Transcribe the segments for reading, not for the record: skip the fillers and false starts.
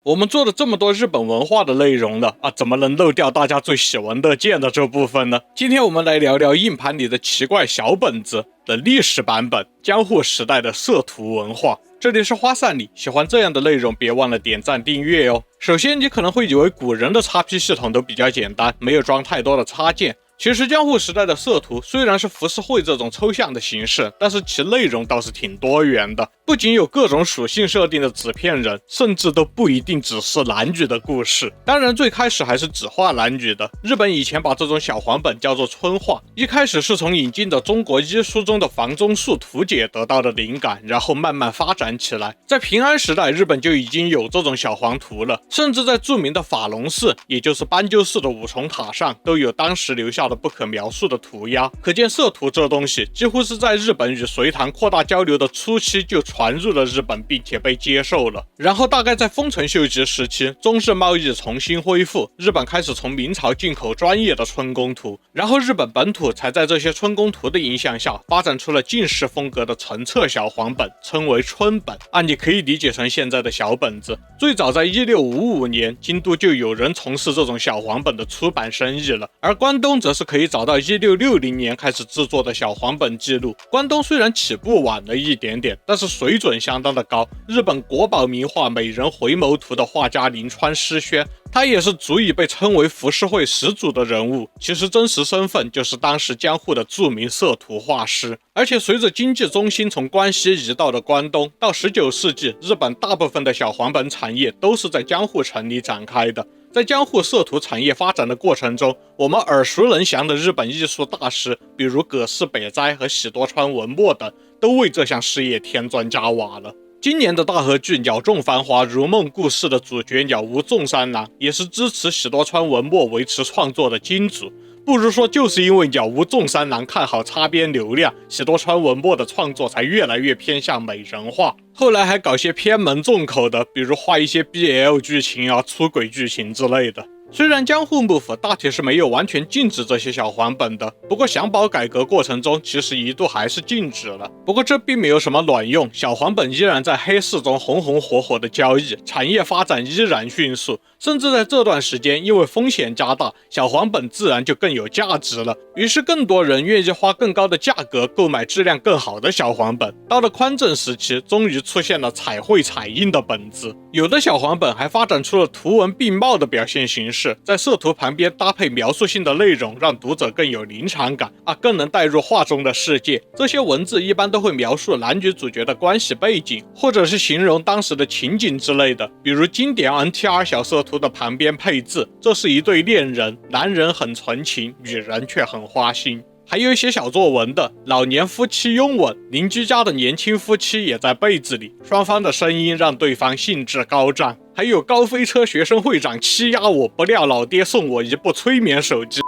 我们做了这么多日本文化的内容了怎么能漏掉大家最喜闻乐见的这部分呢？今天我们来聊聊硬盘里的奇怪小本子的历史版本，江户时代的色图文化。这里是花散里，喜欢这样的内容别忘了点赞订阅哦。首先你可能会以为古人的 XP 系统都比较简单，没有装太多的插件。其实江户时代的色图虽然是浮世绘这种抽象的形式，但是其内容倒是挺多元的，不仅有各种属性设定的纸片人，甚至都不一定只是男女的故事。当然最开始还是只画男女的，日本以前把这种小黄本叫做春画，一开始是从引进的中国医书中的房中术图解得到的灵感，然后慢慢发展起来。在平安时代日本就已经有这种小黄图了，甚至在著名的法隆寺，也就是斑鸠寺的五重塔上都有当时留下的不可描述的涂鸦，可见色图这东西几乎是在日本与隋唐扩大交流的初期就传入了日本，并且被接受了。然后大概在丰臣秀吉时期，中日贸易重新恢复，日本开始从明朝进口专业的春宫图，然后日本本土才在这些春宫图的影响下发展出了近世风格的成册小黄本，称为春本你可以理解成现在的小本子。最早在1655年京都就有人从事这种小黄本的出版生意了，而关东则是可以找到1660年开始制作的小黄本记录。关东虽然起步晚了一点点，但是水准相当的高。日本国宝名画《美人回眸图》的画家临川诗轩，他也是足以被称为浮世绘始祖的人物，其实真实身份就是当时江户的著名色图画师。而且随着经济中心从关西移到了关东，到19世纪，日本大部分的小黄本产业都是在江户城里展开的。在江户色图产业发展的过程中，我们耳熟能详的日本艺术大师，比如葛饰北斋和喜多川文墨等，都为这项事业添砖加瓦了。今年的大河剧《鸟众繁华如梦故事》的主角鸟屋众三郎，也是支持喜多川文墨维持创作的金主。不如说就是因为鸟屋众三郎看好擦边流量，喜多川文墨的创作才越来越偏向美人画，后来还搞些偏门重口的，比如画一些 BL 剧情出轨剧情之类的。虽然江户幕府大体是没有完全禁止这些小黄本的，不过享保改革过程中其实一度还是禁止了。不过这并没有什么卵用，小黄本依然在黑市中红红火火的交易，产业发展依然迅速，甚至在这段时间因为风险加大，小黄本自然就更有价值了，于是更多人愿意花更高的价格购买质量更好的小黄本。到了宽政时期，终于出现了彩绘彩印的本子，有的小黄本还发展出了图文并茂的表现形式，在色图旁边搭配描述性的内容，让读者更有临场感更能带入画中的世界。这些文字一般都会描述男女主角的关系背景，或者是形容当时的情景之类的，比如经典 NTR 小色图的旁边配字，这是一对恋人，男人很纯情，女人却很花心。还有写小作文的，老年夫妻拥吻，邻居家的年轻夫妻也在被子里，双方的声音让对方兴致高涨。还有高飞车学生会长欺压我，不料老爹送我一部催眠手机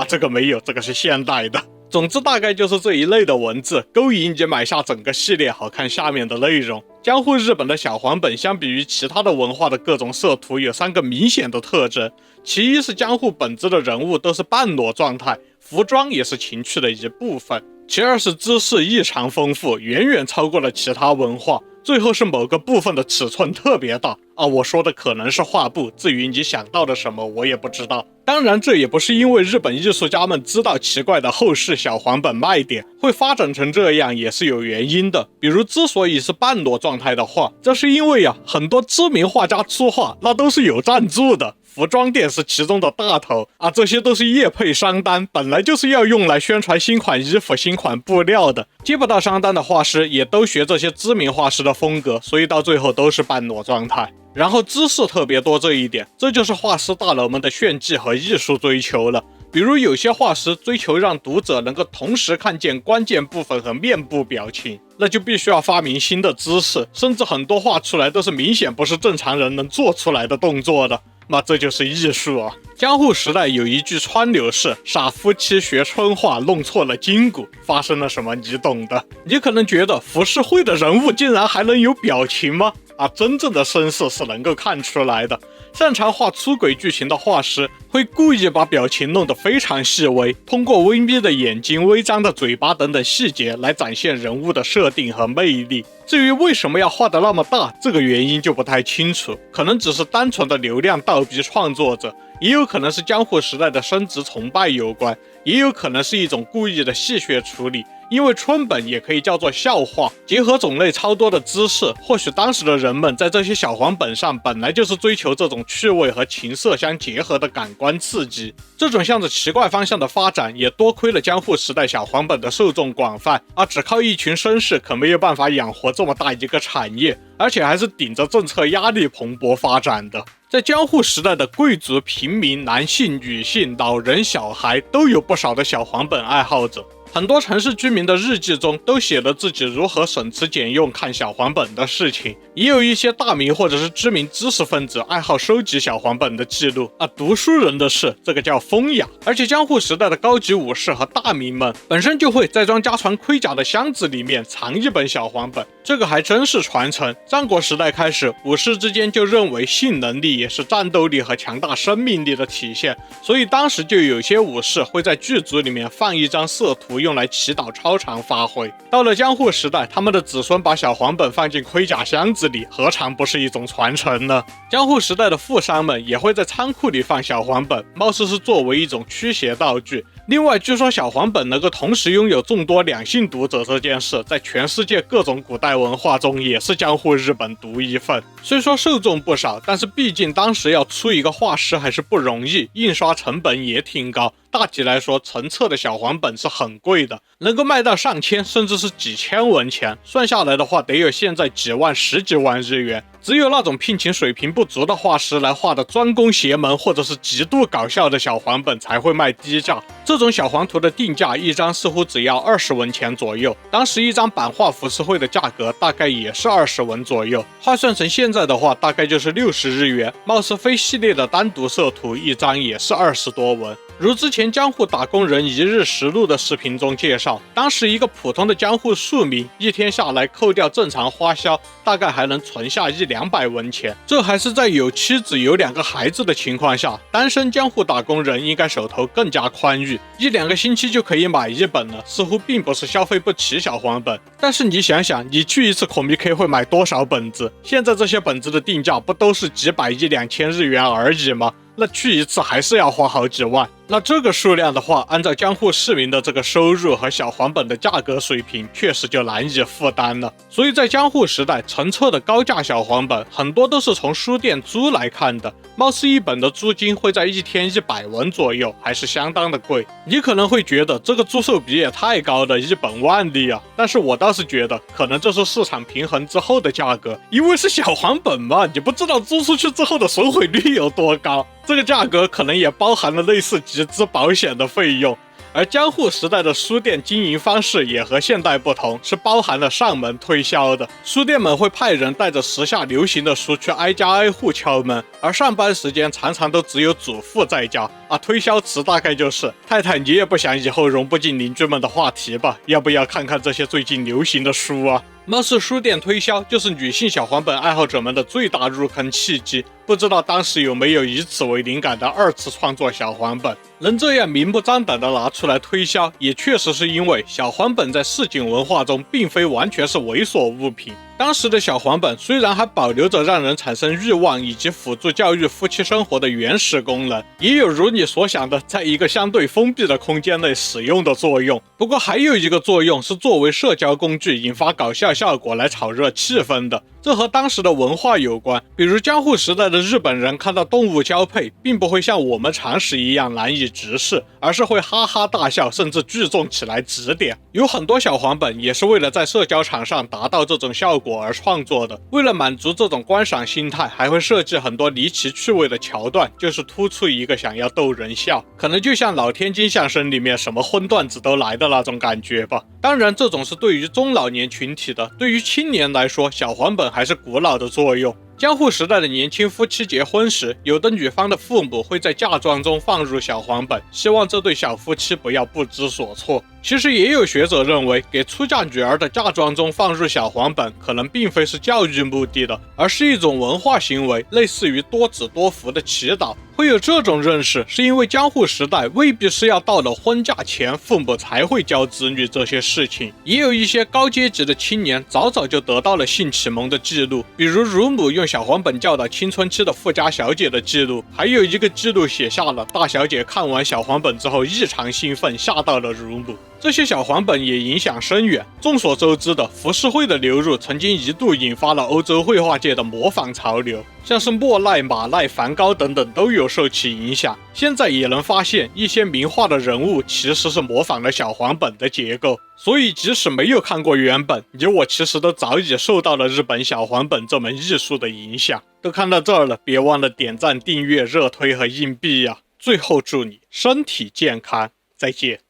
这个没有，这个是现代的。总之大概就是这一类的文字勾引你买下整个系列。好看下面的内容。江户日本的小黄本相比于其他的文化的各种色图有3个明显的特征，其一是江户本子的人物都是半裸状态，服装也是情趣的一部分，其二是知识异常丰富，远远超过了其他文化，最后是某个部分的尺寸特别大我说的可能是画布，至于你想到的什么我也不知道。当然这也不是因为日本艺术家们知道奇怪的后世小黄本卖点会发展成这样，也是有原因的。比如之所以是半裸状态的画，这是因为很多知名画家出画那都是有赞助的，服装店是其中的大头这些都是业配商单，本来就是要用来宣传新款衣服新款布料的。接不到商单的画师也都学这些知名画师的风格，所以到最后都是半裸状态。然后知识特别多这一点，这就是画师大佬们的炫技和艺术追求了。比如有些画师追求让读者能够同时看见关键部分和面部表情，那就必须要发明新的姿势，甚至很多画出来都是明显不是正常人能做出来的动作的，那这就是艺术江户时代有一句川流是傻夫妻学春画弄错了筋骨，发生了什么你懂的。你可能觉得浮世绘的人物竟然还能有表情吗？真正的绅士是能够看出来的。擅长画出轨剧情的画师会故意把表情弄得非常细微，通过微眯的眼睛、微张的嘴巴等等细节来展现人物的设定和魅力。至于为什么要画得那么大，这个原因就不太清楚，可能只是单纯的流量倒逼创作者，也有可能是江户时代的升职崇拜有关，也有可能是一种故意的戏谑处理。因为春本也可以叫做笑话，结合种类超多的知识，或许当时的人们在这些小黄本上本来就是追求这种趣味和情色相结合的感官刺激。这种向着奇怪方向的发展，也多亏了江户时代小黄本的受众广泛，只靠一群绅士可没有办法养活这么大一个产业，而且还是顶着政策压力蓬勃发展的。在江户时代的贵族、平民、男性、女性、老人、小孩都有不少的小黄本爱好者。很多城市居民的日记中都写了自己如何省吃俭用看小黄本的事情，也有一些大名或者是知名知识分子爱好收集小黄本的记录。读书人的事，这个叫风雅。而且江户时代的高级武士和大名们本身就会在装家传盔甲的箱子里面藏一本小黄本，这个还真是传承。战国时代开始，武士之间就认为性能力也是战斗力和强大生命力的体现，所以当时就有些武士会在剧组里面放一张色图，用来祈祷超常发挥。到了江户时代，他们的子孙把小黄本放进盔甲箱子里，何尝不是一种传承呢？江户时代的富商们也会在仓库里放小黄本，貌似是作为一种驱邪道具。另外，据说小黄本能够同时拥有众多两性读者这件事，在全世界各种古代文化中也是江户日本独一份。虽说受众不少，但是毕竟当时要出一个画师还是不容易，印刷成本也挺高。大体来说，成册的小黄本是很贵的，能够卖到上千甚至是几千文钱，算下来的话得有现在几万、十几万日元。只有那种聘请水平不足的画师来画的专攻邪门或者是极度搞笑的小黄本才会卖低价。这种小黄图的定价一张似乎只要20文钱左右，当时一张版画浮世绘的价格大概也是20文左右，换算成现在的话大概就是60日元，貌似非系列的单独色图一张也是20多文。如之前江户打工人一日实录的视频中介绍，当时一个普通的江户庶民一天下来扣掉正常花销，大概还能存下100-200文钱，这还是在有妻子有2个孩子的情况下。单身江户打工人应该手头更加宽裕，1-2个星期就可以买一本了，似乎并不是消费不起小黄本。但是你想想，你去一次Comic会买多少本子？现在这些本子的定价不都是几百1-2千日元而已吗？那去一次还是要花好几万。那这个数量的话，按照江户市民的这个收入和小黄本的价格水平，确实就难以负担了。所以在江户时代，成册的高价小黄本很多都是从书店租来看的，貌似一本的租金会在一天100文左右，还是相当的贵。你可能会觉得这个租售比也太高了，一本万利啊！但是我倒是觉得，可能这是市场平衡之后的价格，因为是小黄本嘛，你不知道租出去之后的损毁率有多高。这个价格可能也包含了类似集资保险的费用。而江户时代的书店经营方式也和现代不同，是包含了上门推销的。书店们会派人带着时下流行的书去挨家挨户敲门，而上班时间常常都只有主妇在家推销词大概就是：太太，你也不想以后融不进邻居们的话题吧？要不要看看这些最近流行的书啊？貌似书店推销就是女性小黄本爱好者们的最大入坑契机，不知道当时有没有以此为灵感的2次创作小黄本。能这样明目张胆的拿出来推销，也确实是因为小黄本在市井文化中并非完全是猥琐物品。当时的小黄本虽然还保留着让人产生欲望以及辅助教育夫妻生活的原始功能，也有如你所想的在一个相对封闭的空间内使用的作用。不过还有一个作用是作为社交工具引发搞笑效果来炒热气氛的，这和当时的文化有关。比如江户时代的日本人看到动物交配，并不会像我们常识一样难以直视，而是会哈哈大笑，甚至聚众起来指点。有很多小黄本也是为了在社交场上达到这种效果而创作的。为了满足这种观赏心态，还会设计很多离奇趣味的桥段，就是突出一个想要逗人笑，可能就像老天津相声里面什么荤段子都来的那种感觉吧。当然这种是对于中老年群体的，对于青年来说，小黄本还是古老的作用。江户时代的年轻夫妻结婚时，有的女方的父母会在嫁妆中放入小黄本，希望这对小夫妻不要不知所措。其实也有学者认为，给出嫁女儿的嫁妆中放入小黄本，可能并非是教育目的的，而是一种文化行为，类似于多子多福的祈祷。会有这种认识，是因为江户时代未必是要到了婚嫁前，父母才会教子女这些事情。也有一些高阶级的青年早早就得到了性启蒙的记录，比如乳母用小黄本教导青春期的富家小姐的记录，还有一个记录写下了大小姐看完小黄本之后异常兴奋，吓到了乳母。这些小黄本也影响深远。众所周知的浮世绘的流入，曾经一度引发了欧洲绘画界的模仿潮流，像是莫奈、马奈、梵高等等都有受其影响。现在也能发现一些名画的人物其实是模仿了小黄本的结构，所以即使没有看过原本，你我其实都早已受到了日本小黄本这门艺术的影响。都看到这儿了，别忘了点赞、订阅、热推和硬币呀！最后祝你身体健康，再见。